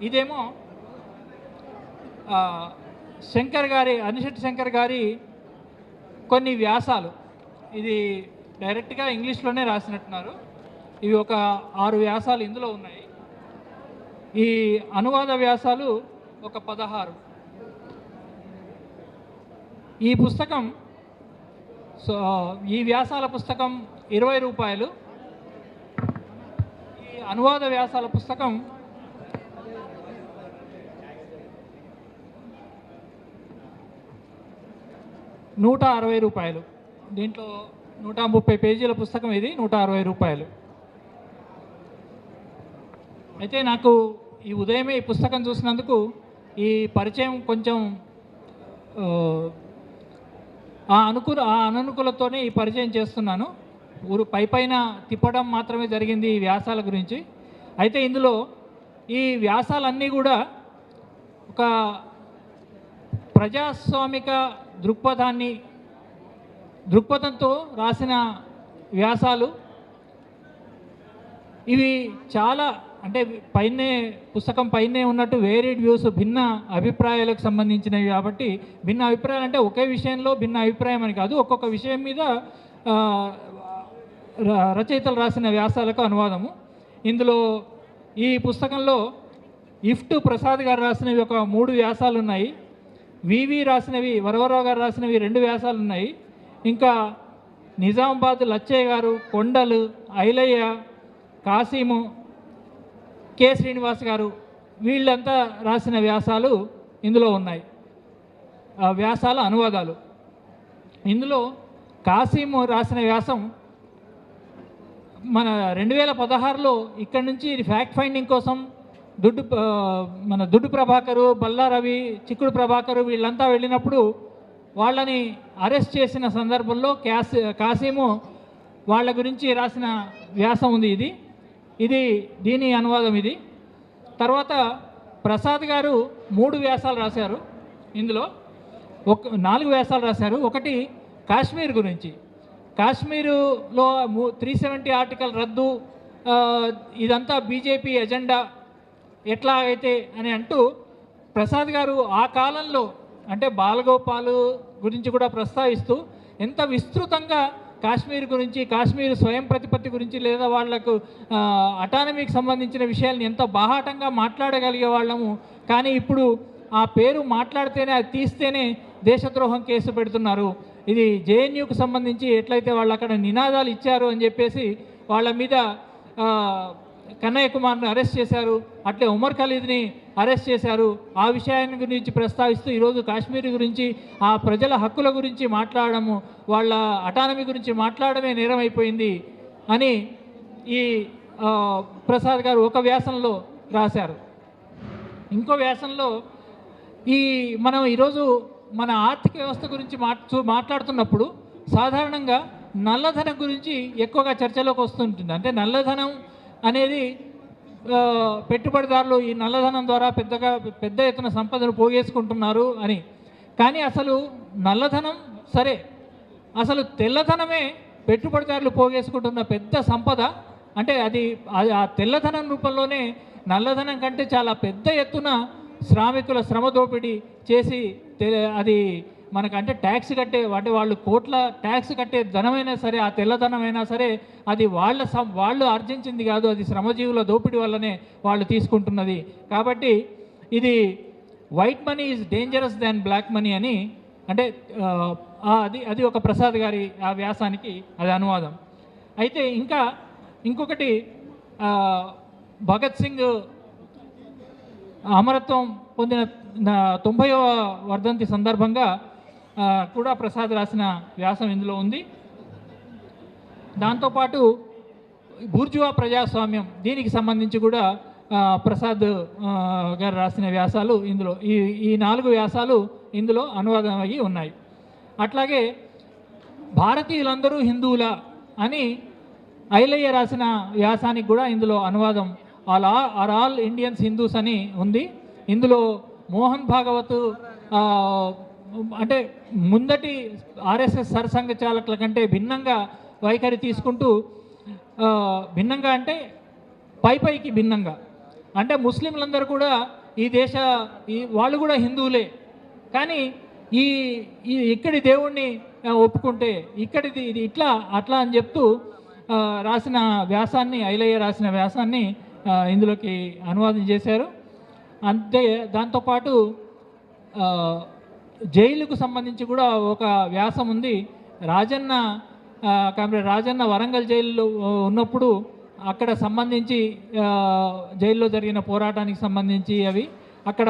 ఇదేమో శంకర్ గారి అనిశెట్టి శంకర్ గారి కొన్ని వ్యాసాలు. ఇది డైరెక్ట్గా ఇంగ్లీష్లోనే రాసినట్టున్నారు. ఇవి ఒక 6 వ్యాసాలు ఇందులో ఉన్నాయి. ఈ అనువాద వ్యాసాలు ఒక 16. ఈ పుస్తకం ఈ వ్యాసాల పుస్తకం 20 రూపాయలు. ఈ అనువాద వ్యాసాల పుస్తకం 160 రూపాయలు. దీంట్లో 130 పేజీల పుస్తకం ఇది, 160 రూపాయలు. అయితే నాకు ఈ ఉదయమే ఈ పుస్తకం చూసినందుకు ఈ పరిచయం కొంచెం అననుకూలతోనే ఈ పరిచయం చేస్తున్నాను. పైన తిప్పడం మాత్రమే జరిగింది ఈ వ్యాసాల గురించి. అయితే ఇందులో ఈ వ్యాసాలన్నీ కూడా ఒక ప్రజాస్వామిక దృక్పథంతో రాసిన వ్యాసాలు. ఇవి చాలా అంటే పుస్తకం పైనే ఉన్నట్టు వేరీడ్ వ్యూస్, భిన్న అభిప్రాయాలకు సంబంధించినవి. కాబట్టి భిన్న అభిప్రాయాలు అంటే ఒకే విషయంలో భిన్న అభిప్రాయం అని కాదు, ఒక్కొక్క విషయం మీద రచయితలు రాసిన వ్యాసాలకు అనువాదము. ఇందులో ఈ పుస్తకంలో ఇఫ్ట్ ప్రసాద్ గారు రాసినవి ఒక 3 వ్యాసాలు ఉన్నాయి. వివి రాసినవి, వరవరరావు గారు రాసినవి 2 వ్యాసాలు ఉన్నాయి. ఇంకా నిజామాబాద్ లచ్చయ్య గారు, కొండలు, ఐలయ్య, కాసీము, కె శ్రీనివాస్ గారు వీళ్ళంతా రాసిన వ్యాసాలు ఇందులో ఉన్నాయి. వ్యాసాల అనువాదాలు. ఇందులో కాసీము రాసిన వ్యాసం మన 2016లో ఇక్కడి నుంచి ఫ్యాక్ట్ ఫైండింగ్ కోసం దుడ్డు ప్రభాకరు, బల్లా రవి, చిక్కుడు ప్రభాకరు వీళ్ళంతా వెళ్ళినప్పుడు వాళ్ళని అరెస్ట్ చేసిన సందర్భంలో కాసీము వాళ్ళ గురించి రాసిన వ్యాసం ఉంది. ఇది దీని అనువాదం ఇది. తర్వాత ప్రసాద్ గారు 3 వ్యాసాలు రాశారు. ఇందులో 4 వ్యాసాలు రాశారు. ఒకటి కాశ్మీర్ గురించి, కాశ్మీరులో 370 ఆర్టికల్ రద్దు, ఇదంతా బీజేపీ ఎజెండా ఎట్లా అయితే అని అంటూ ప్రసాద్ గారు ఆ కాలంలో అంటే బాలగోపాల్ గురించి కూడా ప్రస్తావిస్తూ ఎంత విస్తృతంగా కాశ్మీర్ గురించి, కాశ్మీర్ స్వయం ప్రతిపత్తి గురించి లేదా వాళ్లకు అటానమీకి సంబంధించిన విషయాలను ఎంత బాహాటంగా మాట్లాడగలిగే వాళ్ళము. కానీ ఇప్పుడు ఆ పేరు మాట్లాడితేనే, అది తీస్తేనే దేశద్రోహం కేసు పెడుతున్నారు. ఇది జేఎన్యూకు సంబంధించి ఎట్లయితే వాళ్ళు అక్కడ నినాదాలు ఇచ్చారు అని చెప్పేసి వాళ్ళ మీద కన్నయ్య కుమార్ని అరెస్ట్ చేశారు, అట్లే ఉమర్ ఖలీద్ని అరెస్ట్ చేశారు. ఆ విషయాన్ని గురించి ప్రస్తావిస్తూ ఈరోజు కాశ్మీర్ గురించి, ఆ ప్రజల హక్కుల గురించి మాట్లాడము, వాళ్ళ అటానమీ గురించి మాట్లాడమే నేరం అయిపోయింది అని ఈ ప్రసాద్ గారు ఒక వ్యాసంలో రాశారు. ఇంకో వ్యాసంలో మనం ఈరోజు మన ఆర్థిక వ్యవస్థ గురించి మాట్లాడుతున్నప్పుడు సాధారణంగా నల్లధనం గురించి ఎక్కువగా చర్చలోకి వస్తుంటుంది. అంటే నల్లధనం అనేది పెట్టుబడిదారులు ఈ నల్లధనం ద్వారా పెద్ద ఎత్తున సంపదను పోగేసుకుంటున్నారు అని. కానీ అసలు నల్లధనం సరే, అసలు తెల్లధనమే పెట్టుబడిదారులు పోగేసుకుంటున్న పెద్ద సంపద. అంటే అది ఆ తెల్లధనం రూపంలోనే నల్లధనం కంటే చాలా పెద్ద ఎత్తున శ్రామికుల శ్రమ దోపిడీ చేసి అది మనకంటే ట్యాక్స్ కట్టే, అంటే వాళ్ళు కోట్ల ట్యాక్స్ కట్టే ధనమైనా సరే, ఆ తెల్లధనమైనా సరే అది వాళ్ళు ఆర్జించింది కాదు, అది శ్రమజీవుల దోపిడీ వల్లనే వాళ్ళు తీసుకుంటున్నది. కాబట్టి ఇది white money is dangerous than black money అని, అంటే అది ఒక ప్రసాద్ గారి ఆ వ్యాసానికి అది అనువాదం. అయితే ఇంకొకటి భగత్ సింగ్ అమరత్వం పొందిన 90వ వర్ధంతి సందర్భంగా కూడా ప్రసాద్ రాసిన వ్యాసం ఇందులో ఉంది. దాంతోపాటు బూర్జువా ప్రజాస్వామ్యం, దీనికి సంబంధించి కూడా ప్రసాద్ గారు రాసిన వ్యాసాలు ఇందులో ఈ 4 వ్యాసాలు ఇందులో అనువాదం అయ్యి ఉన్నాయి. అట్లాగే భారతీయులందరూ హిందువుల అని ఐలయ్య రాసిన వ్యాసానికి కూడా ఇందులో అనువాదం ఆల్ ఇండియన్స్ హిందూస్ అని ఉంది. ఇందులో మోహన్ భాగవత్ అంటే ముందటి ఆర్ఎస్ఎస్ సరసంఘచాలకుల కంటే భిన్నంగా వైఖరి తీసుకుంటూ, భిన్నంగా అంటే పైకి భిన్నంగా, అంటే ముస్లింలందరూ కూడా వాళ్ళు కూడా హిందువులే, కానీ ఈ ఇక్కడి దేవుణ్ణి ఒప్పుకుంటే ఇక్కడిది ఇది ఇట్లా అట్లా అని చెప్తూ రాసిన వ్యాసాన్ని, ఐలయ్య రాసిన వ్యాసాన్ని ఇందులోకి అనువాదం చేశారు. అంతే దాంతోపాటు జైలుకు సంబంధించి కూడా ఒక వ్యాసం ఉంది. కామ్రేడ్ రాజన్న వరంగల్ జైల్లో ఉన్నప్పుడు అక్కడ సంబంధించి జైల్లో జరిగిన పోరాటానికి సంబంధించి అవి అక్కడ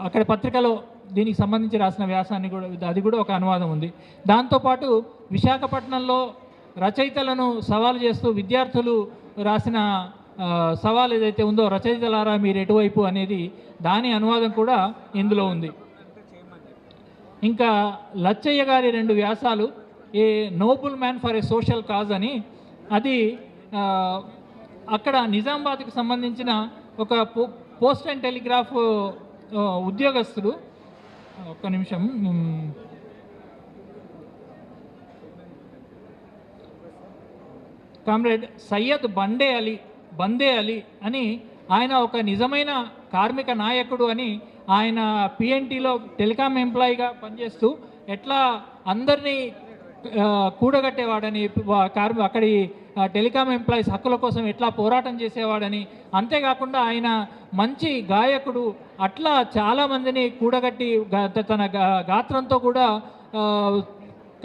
అక్కడ పత్రికలో దీనికి సంబంధించి రాసిన వ్యాసాన్ని కూడా అది కూడా ఒక అనువాదం ఉంది. దాంతోపాటు విశాఖపట్నంలో రచయితలను సవాలు చేస్తూ విద్యార్థులు రాసిన సవాల్ ఏదైతే ఉందో, రచయితలారా మీరు ఎటువైపు అనేది, దాని అనువాదం కూడా ఇందులో ఉంది. ఇంకా లచ్చయ్య గారి 2 వ్యాసాలు, ఏ noble man for a social cause అని, అది అక్కడ నిజామాబాద్కి సంబంధించిన ఒక పోస్ట్ అండ్ టెలిగ్రాఫ్ ఉద్యోగస్తుడు, ఒక్క నిమిషం, కామ్రేడ్ సయ్యద్ బందే అలీ అని, ఆయన ఒక నిజమైన కార్మిక నాయకుడు అని, ఆయన పిఎన్టీలో టెలికాం ఎంప్లాయీగా పనిచేస్తూ ఎట్లా అందరినీ కూడగట్టేవాడని, అక్కడి టెలికాం ఎంప్లాయీస్ హక్కుల కోసం ఎట్లా పోరాటం చేసేవాడని, అంతేకాకుండా ఆయన మంచి గాయకుడు, అట్లా చాలామందిని కూడగట్టి తన గాత్రంతో కూడా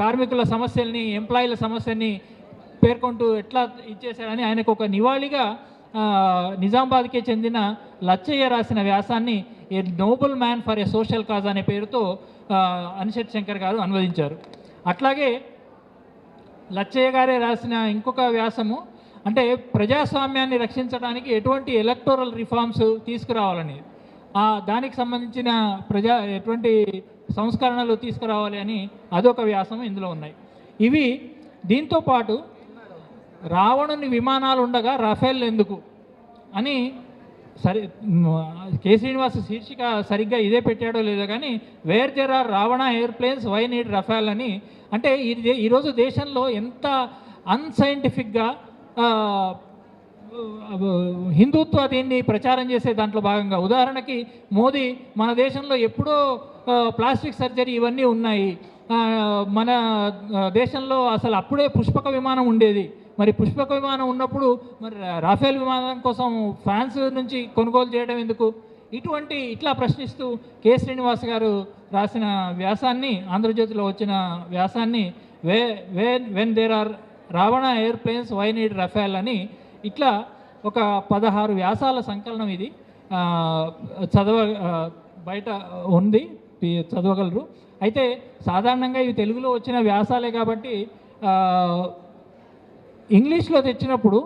కార్మికుల సమస్యల్ని, ఎంప్లాయీల సమస్యల్ని పేర్కొంటూ ఎట్లా ఇచ్చేశాడని ఆయనకు ఒక నివాళిగా నిజామాబాద్కే చెందిన లచ్చయ్య రాసిన వ్యాసాన్ని ఏ noble man for a social cause అనే పేరుతో అనిశెట్టి శంకర్ గారు అనువదించారు. అట్లాగే లచ్చయ్య గారే రాసిన ఇంకొక వ్యాసము, అంటే ప్రజాస్వామ్యాన్ని రక్షించడానికి ఎటువంటి ఎలక్టోరల్ రిఫార్మ్స్ తీసుకురావాలని, దానికి సంబంధించిన ఎటువంటి సంస్కరణలు తీసుకురావాలి అని అదొక వ్యాసం ఇందులో ఉన్నాయి. ఇవి దీంతోపాటు రావణుని విమానాలు ఉండగా రఫేల్ ఎందుకు అని, కె శ్రీనివాస్ శీర్షిక సరిగ్గా ఇదే పెట్టాడో లేదో కానీ, where there are Ravana airplanes why need Rafale అని, అంటే ఈరోజు దేశంలో ఎంత అన్సైంటిఫిక్గా హిందుత్వ దీన్ని ప్రచారం చేసే దాంట్లో భాగంగా, ఉదాహరణకి మోదీ మన దేశంలో ఎప్పుడో ప్లాస్టిక్ సర్జరీ ఇవన్నీ ఉన్నాయి, మన దేశంలో అసలు అప్పుడే పుష్పక విమానం ఉండేది, మరి పుష్పక విమానం ఉన్నప్పుడు మరి రాఫేల్ విమానం కోసం ఫ్రాన్స్ నుంచి కొనుగోలు చేయడం ఎందుకు, ఇట్లా ప్రశ్నిస్తూ కె శ్రీనివాస్ గారు రాసిన వ్యాసాన్ని, ఆంధ్రజ్యోతిలో వచ్చిన వ్యాసాన్ని when there are Ravana airplanes why need Rafale అని, ఇట్లా ఒక 16 వ్యాసాల సంకలనం ఇది. బయట ఉంది, చదవగలరు. అయితే సాధారణంగా ఇవి తెలుగులో వచ్చిన వ్యాసాలే కాబట్టి ఇంగ్లీష్లో తెచ్చినప్పుడు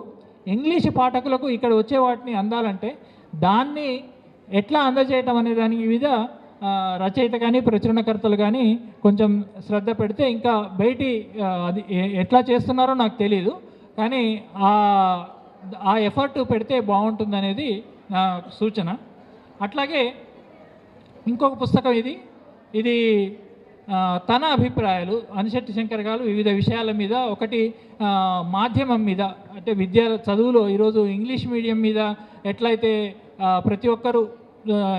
ఇంగ్లీష్ పాఠకులకు ఇక్కడ వచ్చే వాటిని అందాలంటే దాన్ని ఎట్లా అందజేయటం అనే దాని మీద రచయిత కానీ ప్రచురణకర్తలు కానీ కొంచెం శ్రద్ధ పెడితే ఇంకా బయటి అది ఎట్లా చేస్తున్నారో నాకు తెలియదు, కానీ ఆ ఎఫర్ట్ పెడితే బాగుంటుందనేది నా సూచన. అట్లాగే ఇంకొక పుస్తకం ఇది తన అభిప్రాయాలు, అనిశెట్టి శంకర్ గారు వివిధ విషయాల మీద, ఒకటి మాధ్యమం మీద, అంటే చదువులో ఈరోజు ఇంగ్లీష్ మీడియం మీద ఎట్లయితే ప్రతి ఒక్కరూ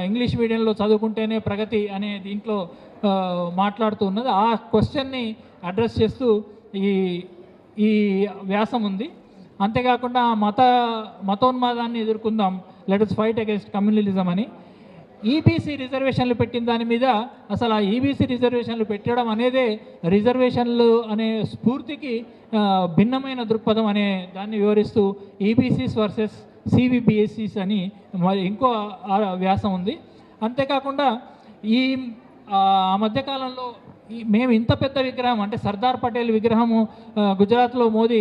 ఇంగ్లీష్ మీడియంలో చదువుకుంటేనే ప్రగతి అనే దీంట్లో మాట్లాడుతూ ఉన్నది, ఆ క్వశ్చన్ని అడ్రస్ చేస్తూ ఈ వ్యాసం ఉంది. అంతేకాకుండా మతోన్మాదాన్ని ఎదుర్కొందాం, let us fight against communalism అని, ఈబీసీ రిజర్వేషన్లు పెట్టిన దాని మీద, అసలు ఆ ఈబీసీ రిజర్వేషన్లు పెట్టడం అనేదే రిజర్వేషన్లు అనే స్ఫూర్తికి భిన్నమైన దృక్పథం అనే దాన్ని వివరిస్తూ ఈబీసీస్ వర్సెస్ సివిబిఎస్సీస్ అని ఇంకో వ్యాసం ఉంది. అంతేకాకుండా ఆ మధ్యకాలంలో మేము ఇంత పెద్ద విగ్రహం, అంటే సర్దార్ పటేల్ విగ్రహము గుజరాత్లో మోదీ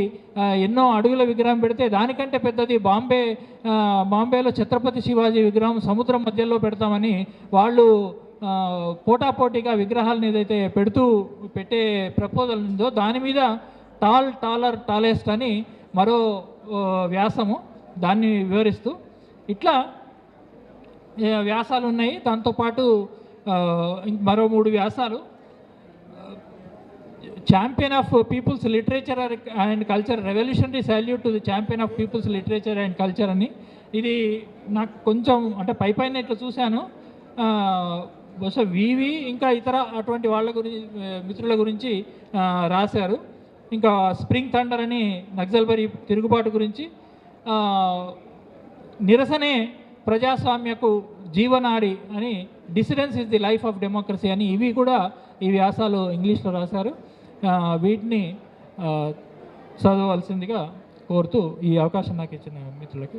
ఎన్నో అడుగుల విగ్రహం పెడితే దానికంటే పెద్దది బాంబేలో ఛత్రపతి శివాజీ విగ్రహం సముద్రం మధ్యలో పెడతామని వాళ్ళు పోటాపోటీగా విగ్రహాలను ఏదైతే పెట్టే ప్రపోజల్ ఉందో దాని మీద టాలెస్ట్ అని మరో వ్యాసము, దాన్ని వివరిస్తూ ఇట్లా వ్యాసాలు ఉన్నాయి. దాంతోపాటు మరో 3 వ్యాసాలు, champion of people's literature and culture, revolutionary salute to the champion of people's literature and culture అని, ఇది నాకు కొంచెం అంటే పైన ఇట్లా చూశాను, బహుశా వివి ఇంకా ఇతర అటువంటి వాళ్ళ గురించి మిత్రుల గురించి రాశారు. ఇంకా స్ప్రింగ్ థండర్ అని నక్సల్బరీ తిరుగుబాటు గురించి, నిరసనే ప్రజాస్వామ్యకు జీవనాడి అని dissidence is the life of democracy అని ఇవి కూడా ఈ వ్యాసాలు ఇంగ్లీష్లో రాశారు. వీటిని చదవవలసిందిగా కోరుతూ ఈ అవకాశం నాకు ఇచ్చిన మిత్రులకి